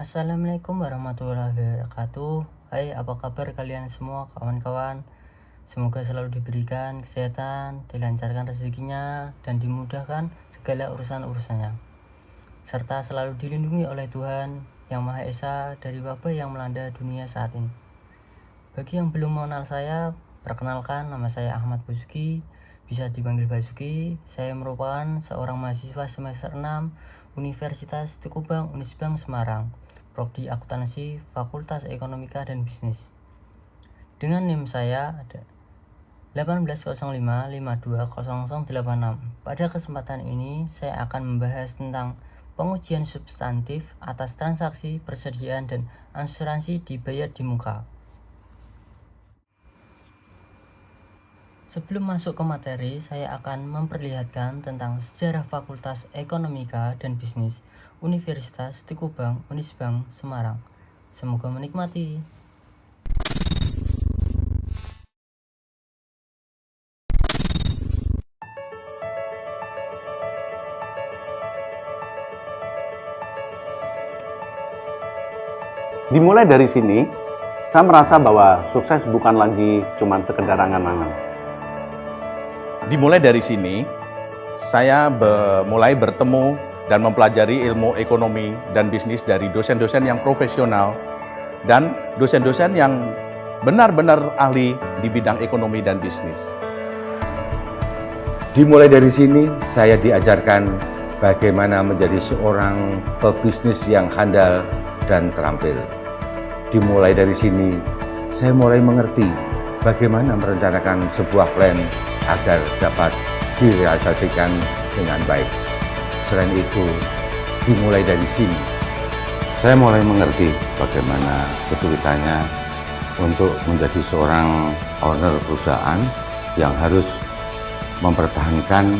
Assalamualaikum warahmatullahi wabarakatuh. Hai, apa kabar kalian semua kawan-kawan? Semoga selalu diberikan kesehatan, dilancarkan rezekinya, dan dimudahkan segala urusan-urusannya, serta selalu dilindungi oleh Tuhan Yang Maha Esa dari wabah yang melanda dunia saat ini. Bagi yang belum mengenal saya, perkenalkan, nama saya Ahmad Basuki, bisa dipanggil Basuki. Saya merupakan seorang mahasiswa semester 6 Universitas Tekubang Unisbank Semarang, Prodi Akuntansi, Fakultas Ekonomika dan Bisnis. Dengan NIM saya ada 1805520086. Pada kesempatan ini saya akan membahas tentang pengujian substantif atas transaksi persediaan dan asuransi dibayar di muka. Sebelum masuk ke materi, saya akan memperlihatkan tentang sejarah Fakultas Ekonomika dan Bisnis Universitas Tekubang Unisbank Semarang. Semoga menikmati. Dimulai dari sini, saya merasa bahwa sukses bukan lagi cuma sekedar angan-angan. Dimulai dari sini, saya mulai bertemu dan mempelajari ilmu ekonomi dan bisnis dari dosen-dosen yang profesional dan dosen-dosen yang benar-benar ahli di bidang ekonomi dan bisnis. Dimulai dari sini, saya diajarkan bagaimana menjadi seorang pebisnis yang handal dan terampil. Dimulai dari sini, saya mulai mengerti bagaimana merencanakan sebuah plan agar dapat direalisasikan dengan baik. Selain itu, dimulai dari sini, saya mulai mengerti bagaimana kesulitannya untuk menjadi seorang owner perusahaan yang harus mempertahankan,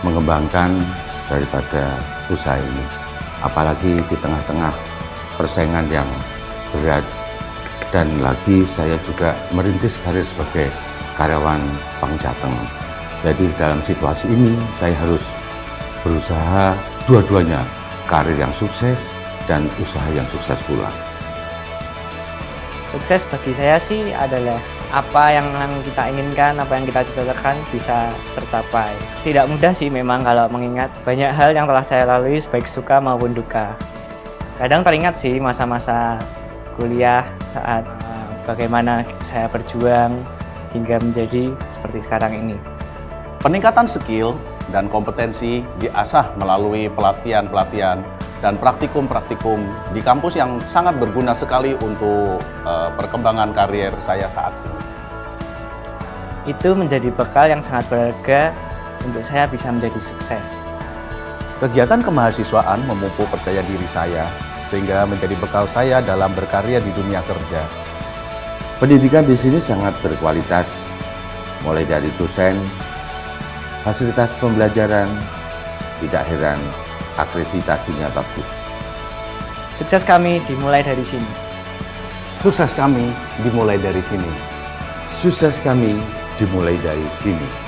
mengembangkan daripada usaha ini. Apalagi di tengah-tengah persaingan yang berat, dan lagi saya juga merintis karir sebagai karyawan Bank Jateng. Jadi dalam situasi ini saya harus berusaha dua-duanya, karir yang sukses dan usaha yang sukses pula. Sukses bagi saya sih adalah apa yang kita inginkan, apa yang kita cita-citakan bisa tercapai. Tidak mudah sih memang kalau mengingat banyak hal yang telah saya lalui baik suka maupun duka. Kadang teringat sih masa-masa kuliah saat bagaimana saya berjuang hingga menjadi seperti sekarang ini. Peningkatan skill dan kompetensi diasah melalui pelatihan-pelatihan dan praktikum-praktikum di kampus yang sangat berguna sekali untuk perkembangan karier saya saat ini. Itu menjadi bekal yang sangat berharga untuk saya bisa menjadi sukses. Kegiatan kemahasiswaan memupuk percaya diri saya sehingga menjadi bekal saya dalam berkarya di dunia kerja. Pendidikan di sini sangat berkualitas, mulai dari dosen, fasilitas pembelajaran, tidak heran akreditasinya bagus. Sukses kami dimulai dari sini. Sukses kami dimulai dari sini. Sukses kami dimulai dari sini.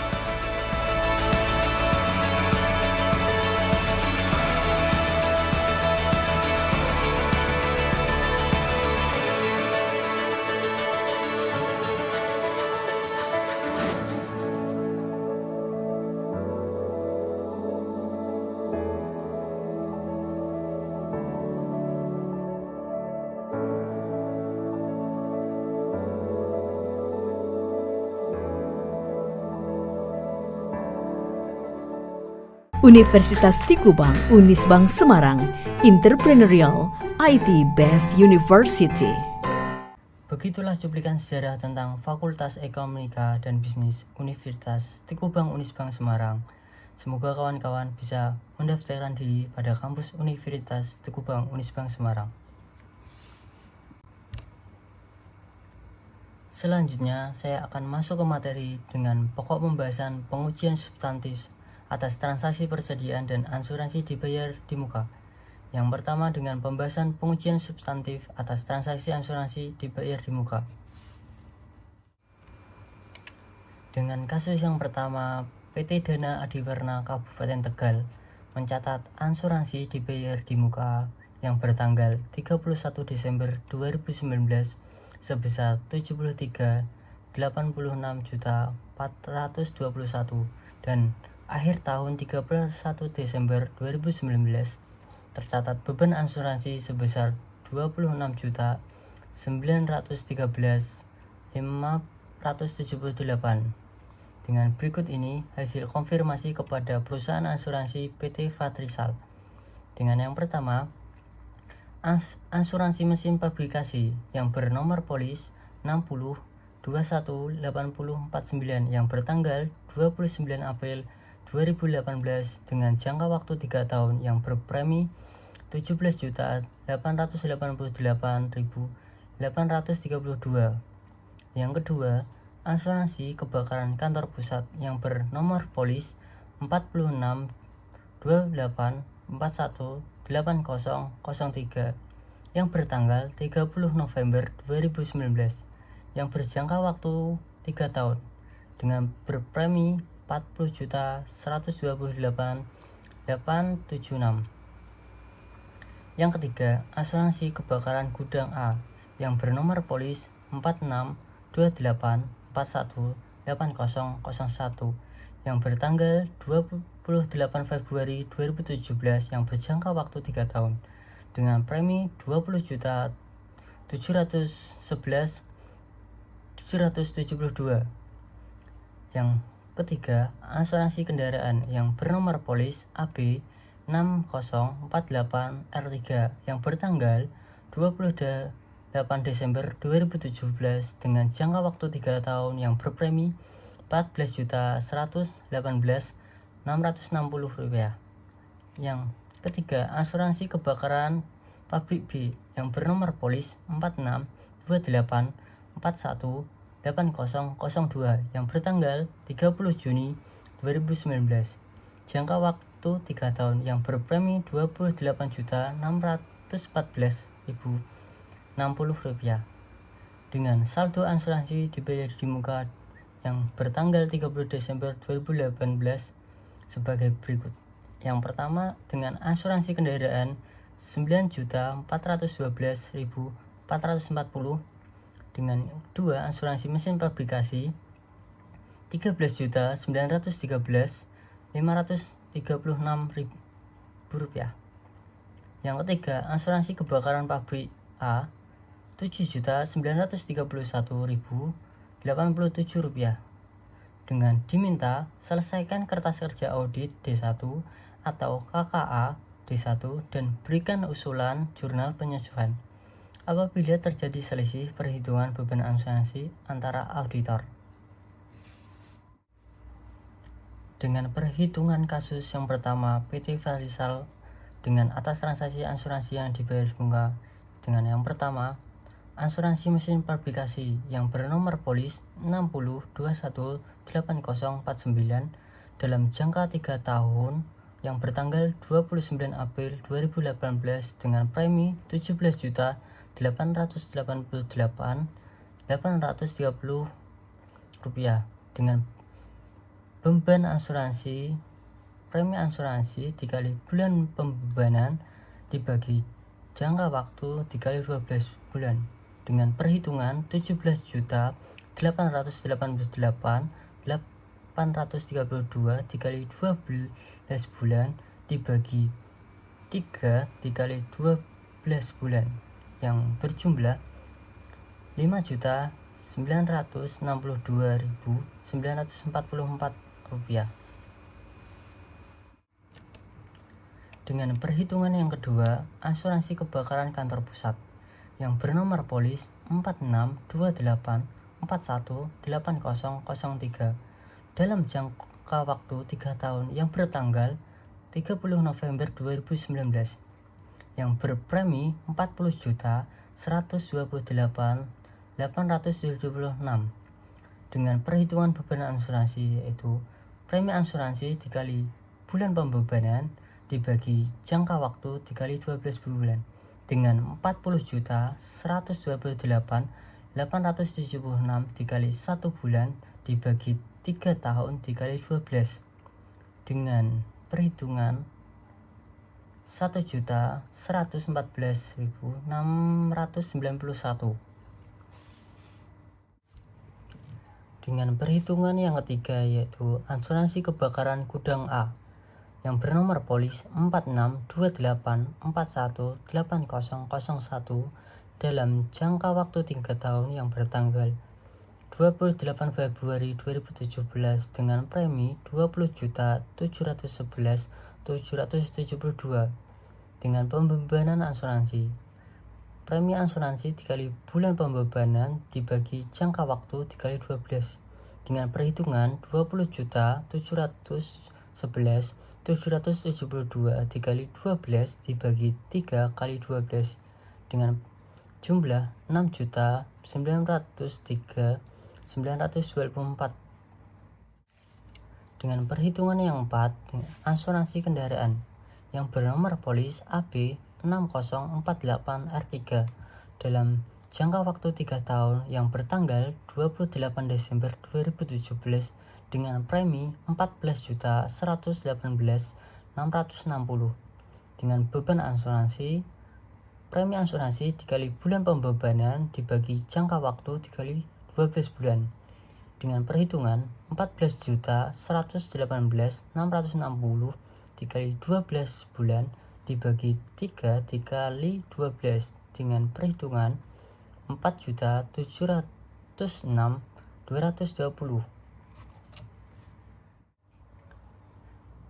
Universitas Tekubang Unisbank Semarang, Entrepreneurial IT Best University. Begitulah cuplikan sejarah tentang Fakultas Ekonomika dan Bisnis Universitas Tekubang Unisbank Semarang. Semoga kawan-kawan bisa mendaftarkan diri pada kampus Universitas Tekubang Unisbank Semarang. Selanjutnya, saya akan masuk ke materi dengan pokok pembahasan pengujian substantif atas transaksi persediaan dan asuransi dibayar di muka. Yang pertama dengan pembahasan pengujian substantif atas transaksi asuransi dibayar di muka. Dengan kasus yang pertama, PT Dana Adiwarna Kabupaten Tegal mencatat asuransi dibayar di muka yang bertanggal 31 Desember 2019 sebesar 73.86.421 dan akhir tahun 31 Desember 2019 tercatat beban asuransi sebesar 26.913.578. Dengan berikut ini hasil konfirmasi kepada perusahaan asuransi PT Fatrisal. Dengan yang pertama, asuransi mesin pabrikasi yang bernomor polis 60218049 yang bertanggal 29 April 2018 dengan jangka waktu 3 tahun yang berpremi 17.888.832. Yang kedua, asuransi kebakaran kantor pusat yang bernomor polis 4628418003 yang bertanggal 30 November 2019 yang berjangka waktu 3 tahun dengan berpremi 40.128.876. Yang ketiga, asuransi kebakaran gudang A yang bernomor polis 4628418001 yang bertanggal 28 Februari 2017 yang berjangka waktu 3 tahun dengan premi 20.711.772. Yang ketiga, asuransi kendaraan yang bernomor polis AB 6048R3 yang bertanggal 28 Desember 2017 dengan jangka waktu 3 tahun yang berpremi Rp14.118.660. Yang ketiga, asuransi kebakaran pabrik B yang bernomor polis 4628418002 yang bertanggal 30 Juni 2019. Jangka waktu 3 tahun yang berpremi Rp28.614.060 dengan saldo asuransi dibayar di muka yang bertanggal 30 Desember 2018 sebagai berikut. Yang pertama, dengan asuransi kendaraan 9.412.440, dengan kedua asuransi mesin pabrikasi 13.913.536 Rp5.000. Yang ketiga, asuransi kebakaran pabrik A 7.931.087 Rp. Dengan diminta selesaikan kertas kerja audit D1 atau KKA D1 dan berikan usulan jurnal penyesuaian apabila terjadi selisih perhitungan beban asuransi antara auditor. Dengan perhitungan kasus yang pertama, PT Fatrisal dengan atas transaksi asuransi yang dibayar bunga. Dengan yang pertama, asuransi mesin pabrikasi yang bernomor polis 60218049 dalam jangka 3 tahun yang bertanggal 29 April 2018 dengan premi Rp17.888.830 dengan beban asuransi premi asuransi dikali bulan pembebanan dibagi jangka waktu dikali 12 bulan dengan perhitungan 17.888.832 dikali 12 bulan dibagi 3 dikali 12 bulan yang berjumlah Rp5.962.944. Dengan perhitungan yang kedua, asuransi kebakaran kantor pusat yang bernomor polis 4628418003 dalam jangka waktu 3 tahun yang bertanggal 30 November 2019 yang berpremi Rp40.128.876 dengan perhitungan beban asuransi yaitu premi asuransi dikali bulan pembebanan dibagi jangka waktu dikali 12 bulan dengan Rp40.128.876 dikali 1 bulan dibagi 3 tahun dikali 12 dengan perhitungan 1.114.691. Dengan perhitungan yang ketiga yaitu asuransi kebakaran gudang A yang bernomor polis 4628418001 dalam jangka waktu 3 tahun yang bertanggal 28 Februari 2017 dengan premi 20.711.772 dengan pembebanan asuransi. Premi asuransi dikali bulan pembebanan dibagi jangka waktu dikali 12 dengan perhitungan 20.711.772 dikali 12 dibagi 3 kali 12 dengan jumlah 6.903.924. Dengan perhitungan yang 4, asuransi kendaraan yang bernomor polis AB 6048R3 dalam jangka waktu 3 tahun yang bertanggal 28 Desember 2017 dengan premi 14.118.660 dengan beban asuransi. Premi asuransi dikali bulan pembebanan dibagi jangka waktu dikali 12 bulan dengan perhitungan 14.118.660 dikali 12 bulan dibagi 3 dikali 12 dengan perhitungan 4.706.220.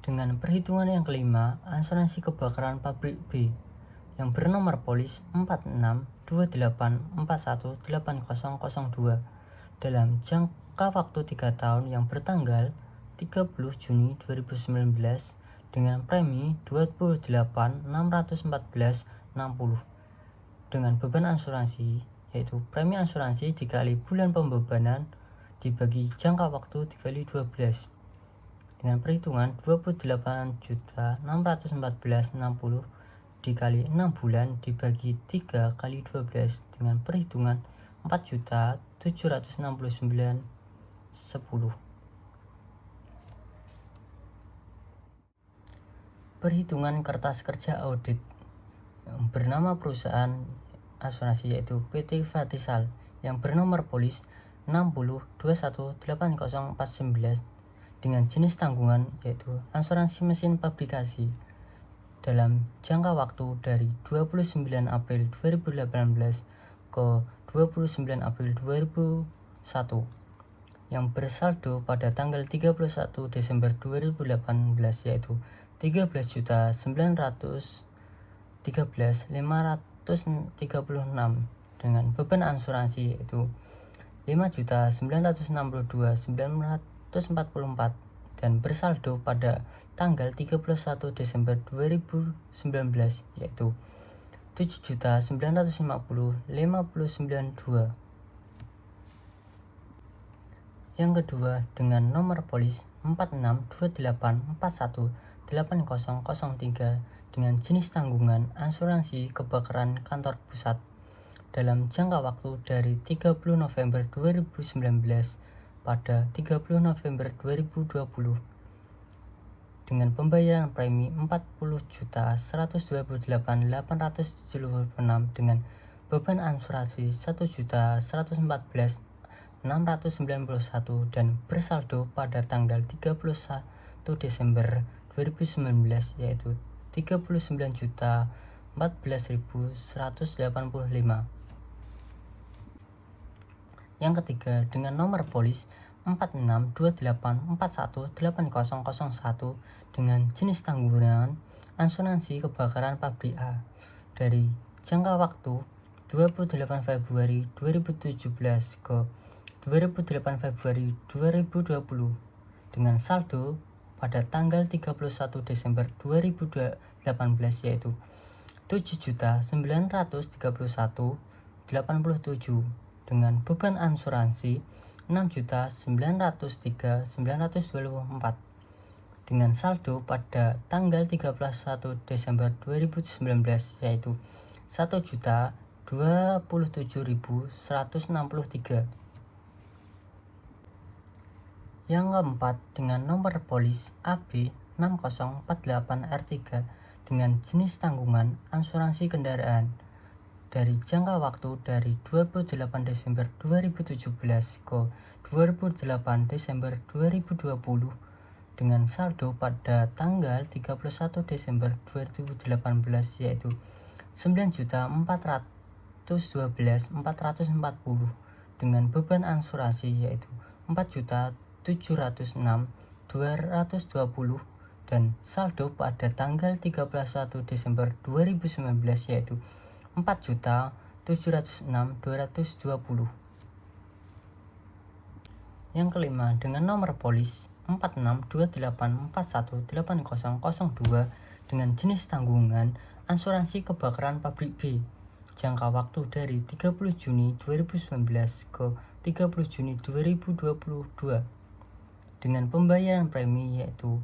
Dengan perhitungan yang kelima, asuransi kebakaran pabrik B yang bernomor polis 4628418002 dalam jangka waktu 3 tahun yang bertanggal 30 Juni 2019 dengan premi 28.614.60 dengan beban asuransi yaitu premi asuransi dikali bulan pembebanan dibagi jangka waktu dikali 12 dengan perhitungan 28.614.60 dikali 6 bulan dibagi 3 kali 12 dengan perhitungan 4.769.10. Perhitungan kertas kerja audit yang bernama perusahaan asuransi yaitu PT Fatisal yang bernomor polis 60218049 dengan jenis tanggungan yaitu asuransi mesin fabrikasi dalam jangka waktu dari 29 April 2018 ke 29 April 2001 yang bersaldo pada tanggal 31 Desember 2018 yaitu 13.913.536 dengan beban asuransi yaitu 5.962.944 dan bersaldo pada tanggal 31 Desember 2019 yaitu 7.950.592. Yang kedua dengan nomor polis 4628418003 dengan jenis tanggungan asuransi kebakaran kantor pusat dalam jangka waktu dari 30 November 2019 pada 30 November 2020 dengan pembayaran premi 40.128.876 dengan beban asuransi 1.114.691 dan bersaldo pada tanggal 31 Desember 2019 yaitu 39.014.185. Yang ketiga dengan nomor polis 4628418001 dengan jenis tanggungan asuransi kebakaran pabrik A dari jangka waktu 28 Februari 2017 ke 28 Februari 2020 dengan saldo pada tanggal 31 Desember 2018 yaitu 7.931.87 dengan beban asuransi 6.903.924 dengan saldo pada tanggal 31 Desember 2019 yaitu 1.027.163. Yang keempat dengan nomor polis AB 6048R3 dengan jenis tanggungan asuransi kendaraan dari jangka waktu dari 28 Desember 2017 ke 28 Desember 2020 dengan saldo pada tanggal 31 Desember 2018 yaitu 9.412.440 dengan beban asuransi yaitu 4.706.220 dan saldo pada tanggal 31 Desember 2019 yaitu 4.706.220. Yang kelima, dengan nomor polis 4628418002 dengan jenis tanggungan asuransi kebakaran pabrik B jangka waktu dari 30 Juni 2019 ke 30 Juni 2022 dengan pembayaran premi yaitu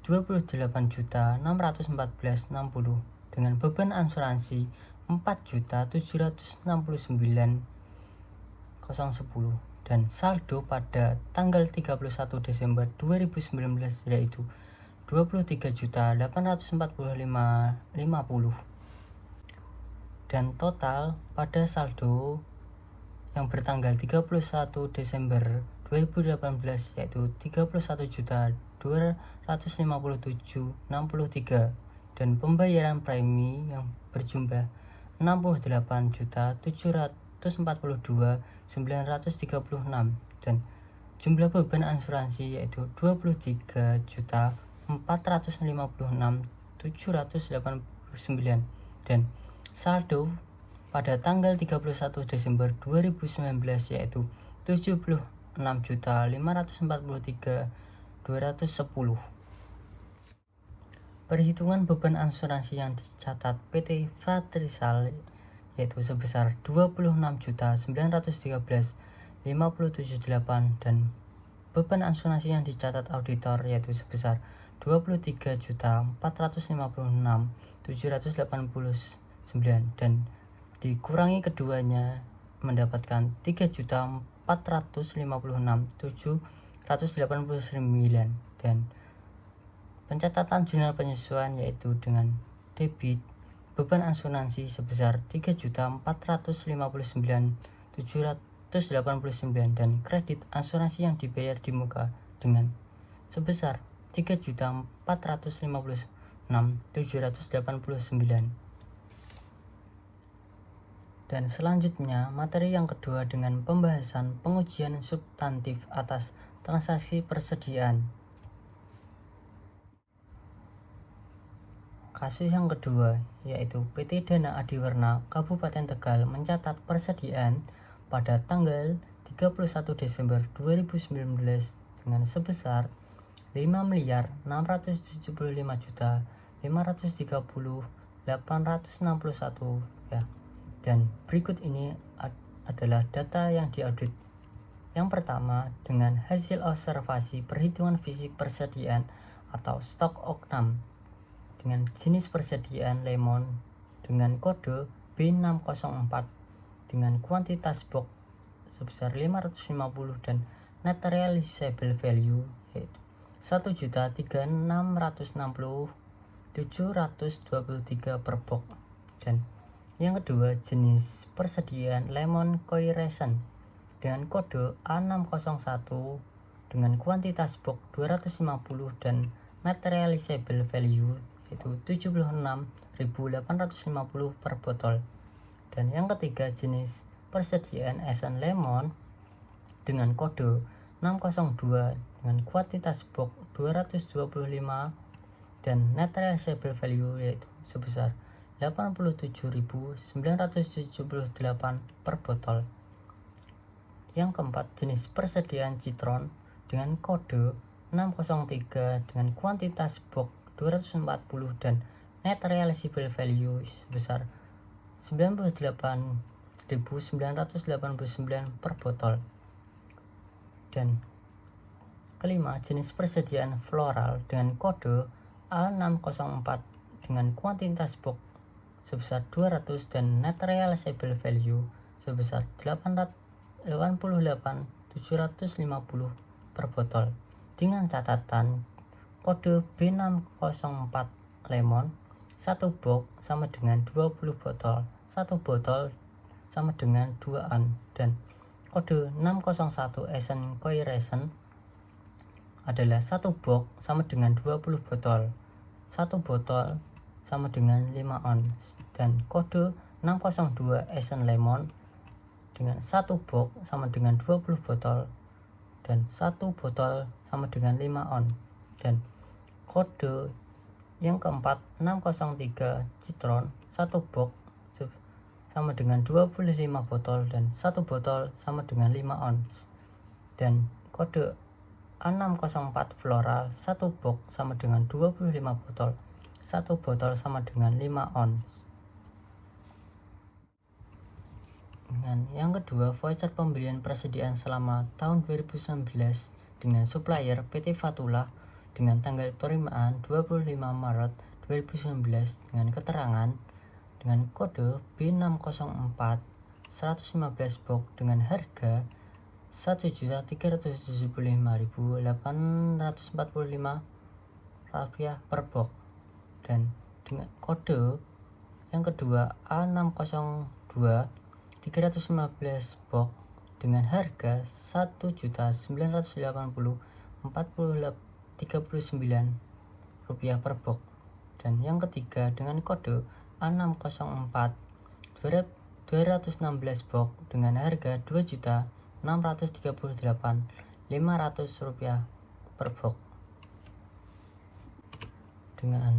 28.614.60 dengan beban asuransi 4.769.010 dan saldo pada tanggal 31 Desember 2019 yaitu 23.845.50 dan total pada saldo yang bertanggal 31 Desember 2018 yaitu 31.257.63 dan pembayaran premi yang berjumlah 68.742.936 dan jumlah beban asuransi yaitu 23.456.789 dan saldo pada tanggal 31 Desember 2019 yaitu 76.543.210. Perhitungan beban asuransi yang dicatat PT Fatrisal yaitu sebesar 26.913.578 dan beban asuransi yang dicatat auditor yaitu sebesar 23.456.789 dan dikurangi keduanya mendapatkan 3.456.789 dan pencatatan jurnal penyesuaian yaitu dengan debit beban asuransi sebesar 3.459.789 dan kredit asuransi yang dibayar di muka dengan sebesar 3.456.789. Dan selanjutnya materi yang kedua dengan pembahasan pengujian substantif atas transaksi persediaan. Kasus yang kedua yaitu PT Dana Adiwarna Kabupaten Tegal mencatat persediaan pada tanggal 31 Desember 2019 dengan sebesar 5.675.530.861 ya. Dan berikut ini adalah data yang diaudit. Yang pertama, dengan hasil observasi perhitungan fisik persediaan atau stok oknam dengan jenis persediaan lemon dengan kode B604 dengan kuantitas box sebesar 550 dan net realizable value yaitu 1.660.723 per box. Dan yang kedua, jenis persediaan lemon koi resin dengan kode A601 dengan kuantitas box 250 dan net realizable value yaitu 76.850 per botol. Dan yang ketiga, jenis persediaan esen lemon dengan kode 602 dengan kuantitas box 225 dan net realizable value yaitu sebesar 87.978 per botol. Yang keempat, jenis persediaan citron dengan kode 603 dengan kuantitas box 240 dan net realizable value sebesar 98.989 per botol. Dan kelima, jenis persediaan floral dengan kode A604 dengan kuantitas box sebesar 200 dan net realizable value sebesar 88.750 per botol dengan catatan kode B604 lemon 1 box sama dengan 20 botol, 1 botol sama dengan 2 on, dan kode 601 Essen Coiration adalah 1 box sama dengan 20 botol, 1 botol sama dengan 5 on, dan kode 602 Essen Lemon dengan 1 box sama dengan 20 botol dan 1 botol sama dengan 5 on, dan kode yang keempat 603 Citron 1 box sama dengan 25 botol dan 1 botol sama dengan 5 ons, dan kode A604 Floral 1 box sama dengan 25 botol, 1 botol sama dengan 5 ons. Dan yang kedua, voucher pembelian persediaan selama tahun 2019 dengan supplier PT Fatula dengan tanggal penerimaan 25 Maret 2019 dengan keterangan dengan kode B604 115 box dengan harga Rp1.375.845 per box, dan dengan kode yang kedua A602 315 box dengan harga Rp1.980.4039 per box, dan yang ketiga dengan kode A604 216 box dengan harga Rp2.638.500 per box. Dengan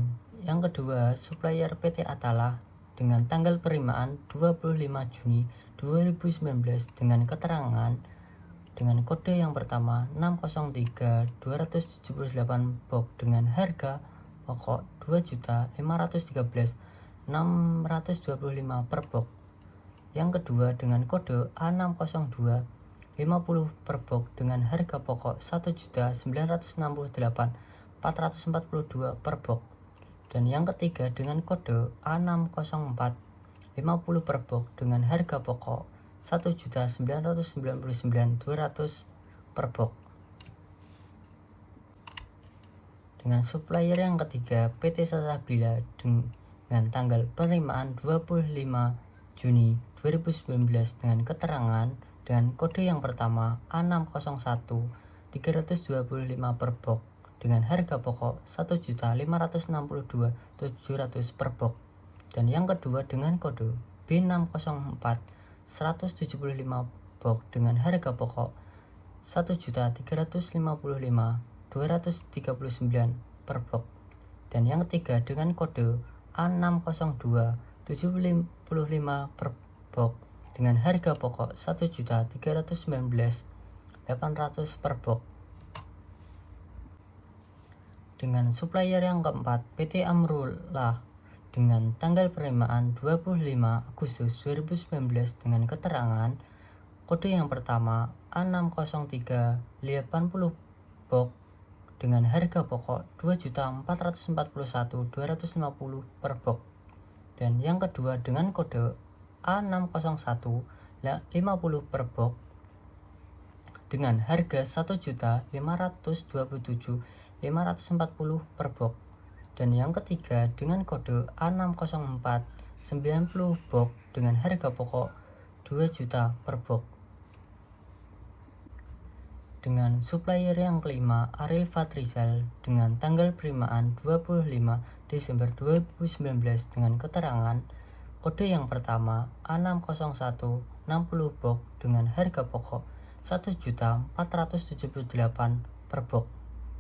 yang kedua, supplier PT Atala dengan tanggal penerimaan 25 Juni 2019 dengan keterangan dengan kode yang pertama 603 278 box dengan harga pokok Rp2.513.625 per box. Yang kedua dengan kode A602 50 per box dengan harga pokok Rp1.968.442 per box. Dan yang ketiga dengan kode A604 50 per box dengan harga pokok Rp1.999.200 per box. Dengan supplier yang ketiga PT Satabila dengan tanggal penerimaan 25 Juni 2019 dengan keterangan dengan kode yang pertama A601 325 per box dengan harga pokok Rp1.562.700 per box. Dan yang kedua dengan kode B604 175 box dengan harga pokok Rp1.355.239 per box. Dan yang ketiga dengan kode A602 75 per box dengan harga pokok Rp1.319.800 per box. Dengan supplier yang keempat PT Amrullah dengan tanggal penerimaan 25 Agustus 2019 dengan keterangan kode yang pertama A603 80 box dengan harga pokok Rp2.441.250 per box. Dan yang kedua dengan kode A601 50 per box dengan harga Rp1.527.540 per box. Dan yang ketiga dengan kode A604 90 box dengan harga pokok Rp2 juta per box. Dengan supplier yang kelima Ariel Fatrizal dengan tanggal penerimaan 25 Desember 2019 dengan keterangan kode yang pertama A601 60 box dengan harga pokok Rp1.478 per box.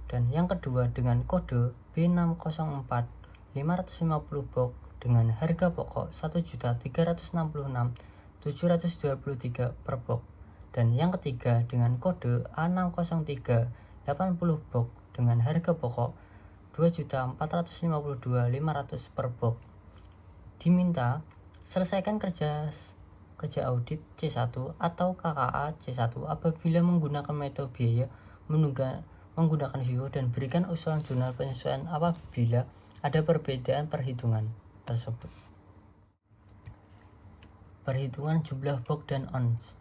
Dan yang kedua dengan kode B604 550 box dengan harga pokok Rp1.366.723 per box. Dan yang ketiga dengan kode A603 80 box dengan harga pokok Rp2.452.500 per box. Diminta selesaikan kerja audit C1 atau KKA C1 apabila menggunakan metode biaya menggunakan Vivo dan berikan usulan jurnal penyesuaian apabila ada perbedaan perhitungan tersebut. Perhitungan jumlah box dan ons.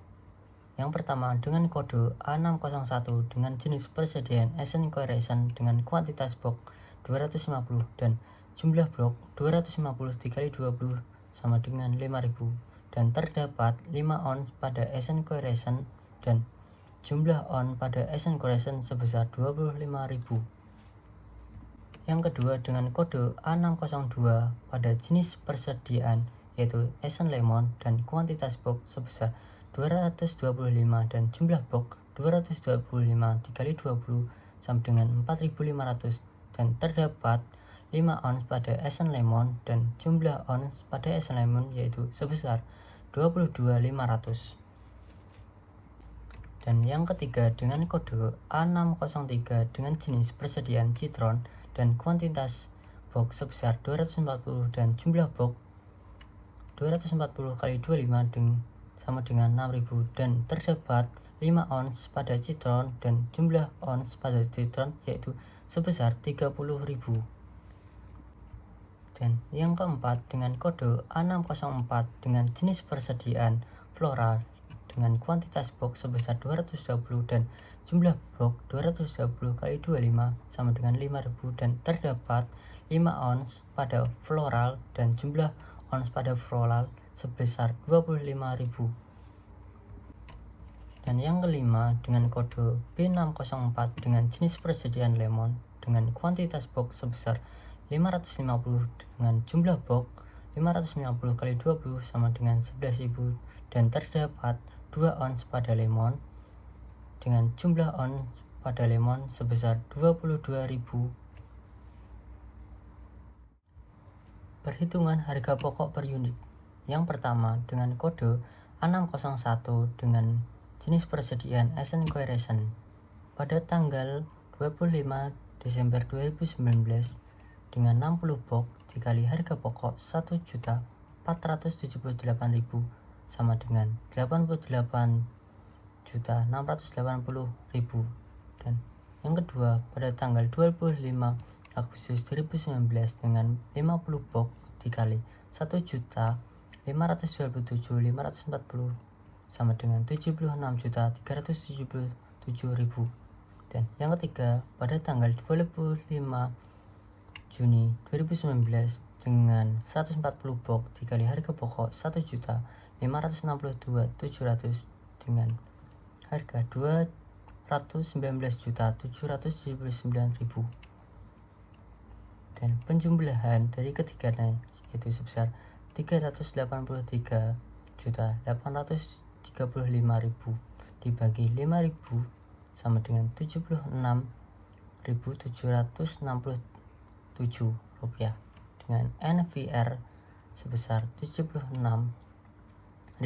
Yang pertama dengan kode A601 dengan jenis persediaan Essen Coiration dengan kuantitas box 250 dan jumlah blok 250 dikali 20 sama dengan 5000, dan terdapat 5 ons pada Essen Cohesion dan jumlah on pada Essen Cohesion sebesar 25.000. Yang kedua dengan kode A602 pada jenis persediaan yaitu Essen Lemon dan kuantitas box sebesar 225 dan jumlah box 225 dikali 20 sama dengan 4500, dan terdapat 5 ons pada Essen Lemon dan jumlah ons pada Essen Lemon yaitu sebesar 22.500. Dan yang ketiga dengan kode A603 dengan jenis persediaan citron dan kuantitas box sebesar 240 dan jumlah box 240 kali 25 sama dengan 6000, dan terdapat 5 ons pada citron dan jumlah ons pada citron yaitu sebesar 30.000. Dan yang keempat dengan kode A604 dengan jenis persediaan floral dengan kuantitas box sebesar 220 dan jumlah box 220 kali 25 sama dengan 5000, dan terdapat 5 ons pada floral dan jumlah ons pada floral sebesar 25.000. Dan yang kelima dengan kode B604 dengan jenis persediaan lemon dengan kuantitas box sebesar 550 dengan jumlah box 550 kali 20 sama dengan 11.000, dan terdapat 2 ons pada lemon dengan jumlah ons pada lemon sebesar 22.000. Perhitungan harga pokok per unit. Yang pertama dengan kode A601 dengan jenis persediaan Essen Cohesion pada tanggal 25 Desember 2019 dengan 60 box dikali harga pokok 1.478.000 sama dengan 88.680.000. Dan yang kedua pada tanggal 25 Agustus 2019 dengan 50 box dikali 1.527.540 sama dengan 76.377.000. Dan yang ketiga pada tanggal 25 Juni 2019 dengan 140 box dikali harga pokok 1.562.700 dengan harga 219.779.000. Dan penjumlahan dari ketiganya yaitu sebesar 383.835.000 dibagi 5.000 sama dengan 76.767 rupiah, dengan NVR sebesar 76.850.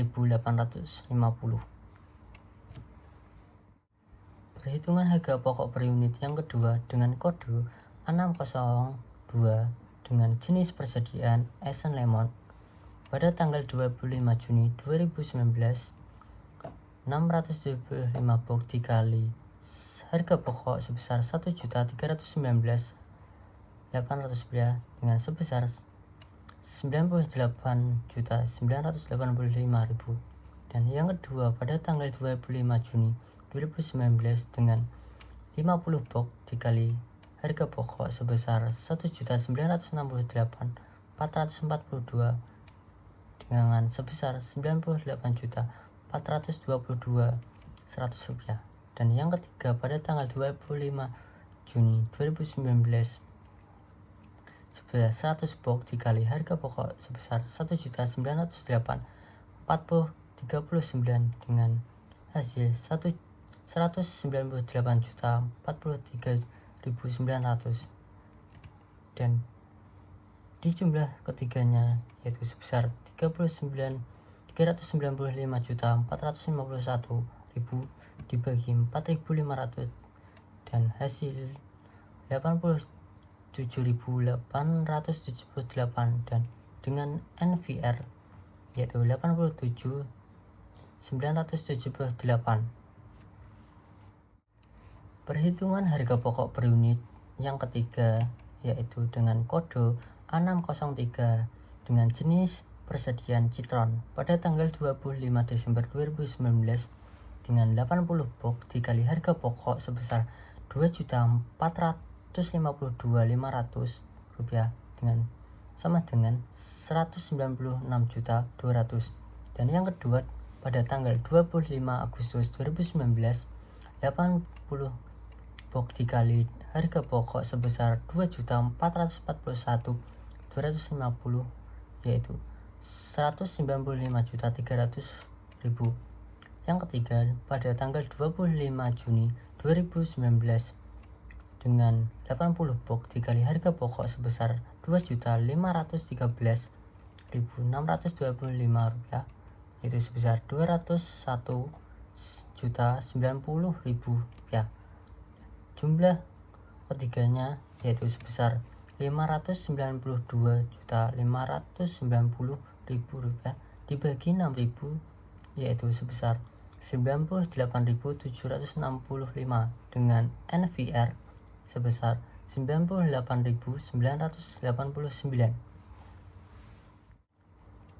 Perhitungan harga pokok per unit yang kedua dengan kode A602 dengan jenis persediaan Essen Lemon pada tanggal 25 Juni 2019 675 box dikali harga pokok sebesar 1.319.800 dengan sebesar 98.985.000. Dan yang kedua pada tanggal 25 Juni 2019 dengan 50 box dikali harga pokok sebesar 1.968.442 dengan sebesar 98.422.100 rupiah. Dan yang ketiga pada tanggal 25 Juni 2019 sebesar 100 box dikali harga pokok sebesar 1.908.439 dengan hasil 198.043.900. Dan di jumlah ketiganya yaitu sebesar 395.451.000 dibagi 4.500 dan hasil 87.878, dan dengan NVR yaitu 87.978. Perhitungan harga pokok per unit yang ketiga yaitu dengan kode A603 dengan jenis persediaan citron pada tanggal 25 Desember 2019 dengan 80 box dikali harga pokok sebesar 2.452.500 rupiah sama dengan 196.200. Dan yang kedua pada tanggal 25 Agustus 2019 80 box dikali harga pokok sebesar 2.441.250 yaitu 195.300.000. Yang ketiga pada tanggal 25 Juni 2019 dengan 80 box dikali harga pokok sebesar 2.513.625 rupiah yaitu sebesar 201.090.000 rupiah. Jumlah ketiganya yaitu sebesar 592.590.000 rupiah dibagi 6.000 yaitu sebesar 98.765 dengan NVR sebesar 98.989.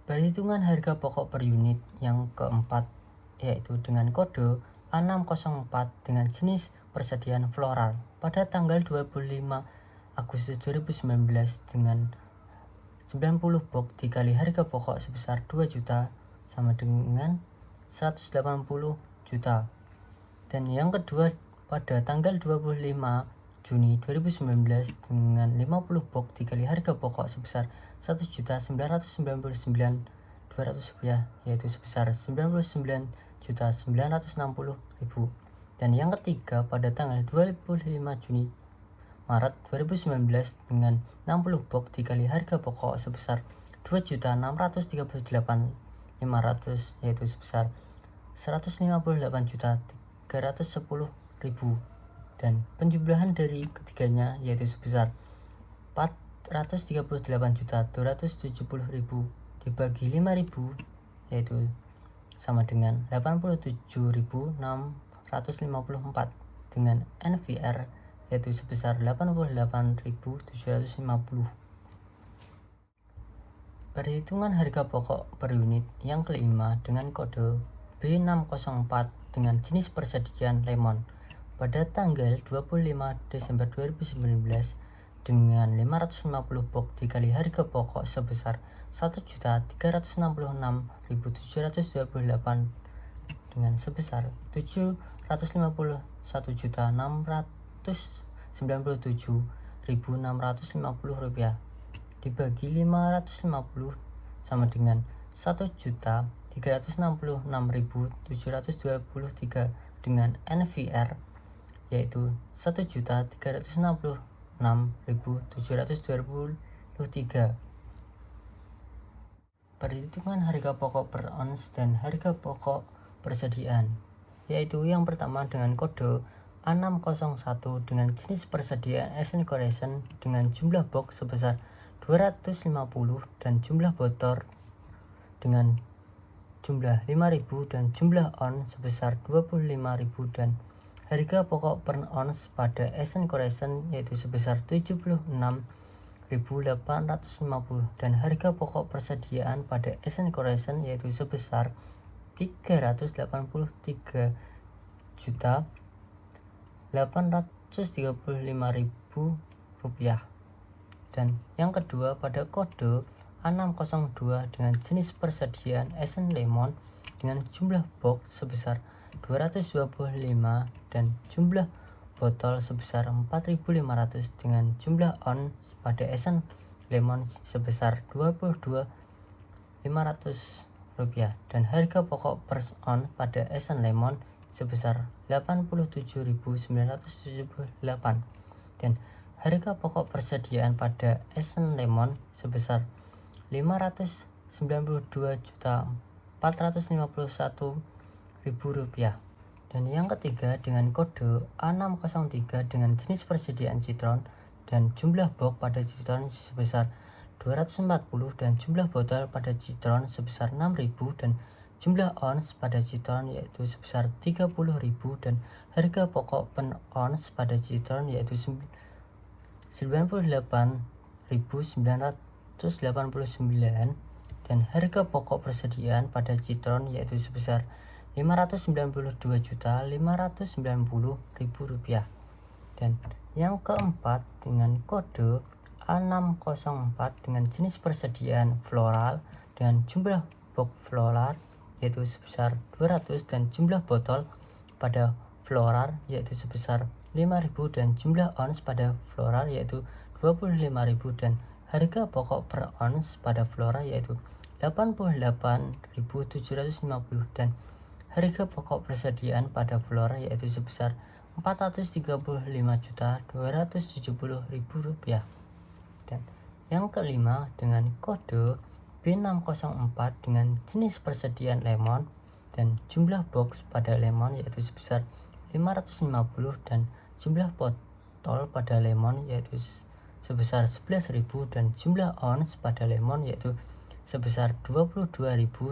Perhitungan harga pokok per unit yang keempat yaitu dengan kode A604 dengan jenis persediaan floral pada tanggal 25 Agustus 2019 dengan 90 box dikali harga pokok sebesar 2 juta sama dengan 180 juta. Dan yang kedua pada tanggal 25 Juni 2019 dengan 50 box dikali harga pokok sebesar 1.999.200 rupiah yaitu sebesar 99.960.000. Dan yang ketiga pada tanggal 25 Juni Maret 2019 dengan 60 box dikali harga pokok sebesar 2.638.500 yaitu sebesar 158.310.000. Dan penjumlahan dari ketiganya yaitu sebesar 438.270.000 dibagi 5.000 yaitu sama dengan 87.654 dengan NVR yaitu sebesar 88.750. Perhitungan harga pokok per unit yang kelima dengan kode B604 dengan jenis persediaan lemon pada tanggal 25 Desember 2019 dengan 550 box dikali harga pokok sebesar 1.366.728 dengan sebesar 751.697.650 rupiah dibagi 550 sama dengan 1.366.723 dengan NVR yaitu 1.366.723. Perhitungan harga pokok per ons dan harga pokok persediaan yaitu yang pertama dengan kode A601 dengan jenis persediaan Asian Collection dengan jumlah box sebesar 250 dan jumlah botol dengan jumlah 5.000 dan jumlah on sebesar 25.000 dan harga pokok per ons pada Asian Collection yaitu sebesar 76.850 dan harga pokok persediaan pada Asian Collection yaitu sebesar 383.835.000 rupiah. Dan yang kedua pada kode A602 dengan jenis persediaan Asian Lemon dengan jumlah box sebesar 225 dan jumlah botol sebesar 4.500 dengan jumlah on pada Asian Lemon sebesar 22.500 rupiah dan harga pokok per on pada Asian Lemon sebesar 87.978 dan harga pokok persediaan pada Asian Lemon sebesar 592.451.000 rupiah. Dan yang ketiga dengan kode A603 dengan jenis persediaan citron dan jumlah box pada citron sebesar 240 dan jumlah botol pada citron sebesar 6.000 dan jumlah ons pada citron yaitu sebesar 30.000 dan harga pokok per ons pada citron yaitu 98.989 dan harga pokok persediaan pada citron yaitu sebesar 592.590.000 rupiah. Dan yang keempat dengan kode H604 dengan jenis persediaan floral dengan jumlah box floral yaitu sebesar 200 dan jumlah botol pada floral yaitu sebesar 5.000 dan jumlah ons pada floral yaitu 25.000 dan harga pokok per ons pada floral yaitu 88.750 dan harga pokok persediaan pada floral yaitu sebesar Rp45.270.000. Dan yang kelima dengan kode B604 dengan jenis persediaan lemon dan jumlah box pada lemon yaitu sebesar 550 dan jumlah botol pada lemon yaitu sebesar 11.000 dan jumlah ons pada lemon yaitu sebesar 22.000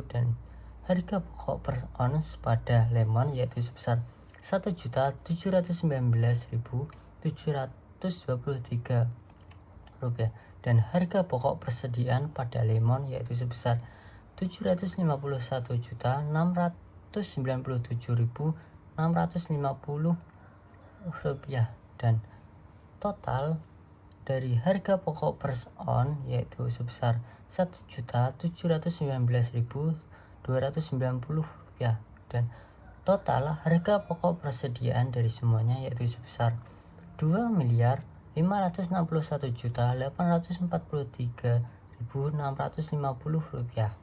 dan harga pokok per ons pada lemon yaitu sebesar Rp1.719.723 dan harga pokok persediaan pada lemon yaitu sebesar Rp751.697.650 dan total dari harga pokok per on yaitu sebesar Rp1.719.290 dan total harga pokok persediaan dari semuanya yaitu sebesar Rp2.561.843.650.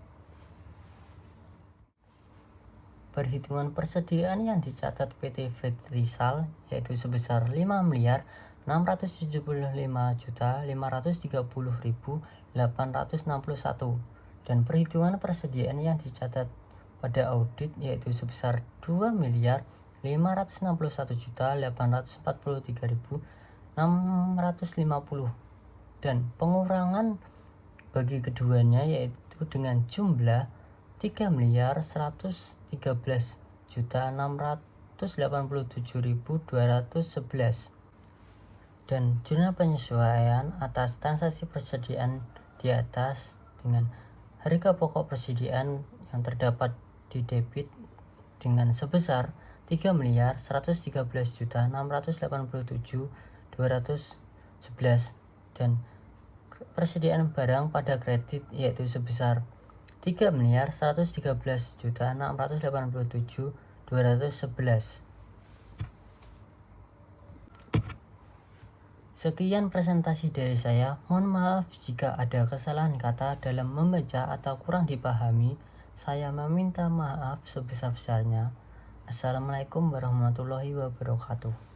Perhitungan persediaan yang dicatat PT Vetrisal yaitu sebesar Rp5.675.530.861 dan perhitungan persediaan yang dicatat pada audit yaitu sebesar Rp2.561.843.650 dan pengurangan bagi keduanya yaitu dengan jumlah Rp3.111.687.211 dan jurnal penyesuaian atas transaksi persediaan di atas dengan harga pokok persediaan yang terdapat di debit dengan sebesar Rp3.111.687.211 dan persediaan barang pada kredit yaitu sebesar Rp3.113.687.211. Sekian presentasi dari saya. Mohon maaf jika ada kesalahan kata dalam membaca atau kurang dipahami. Saya meminta maaf sebesar-besarnya. Assalamualaikum warahmatullahi wabarakatuh.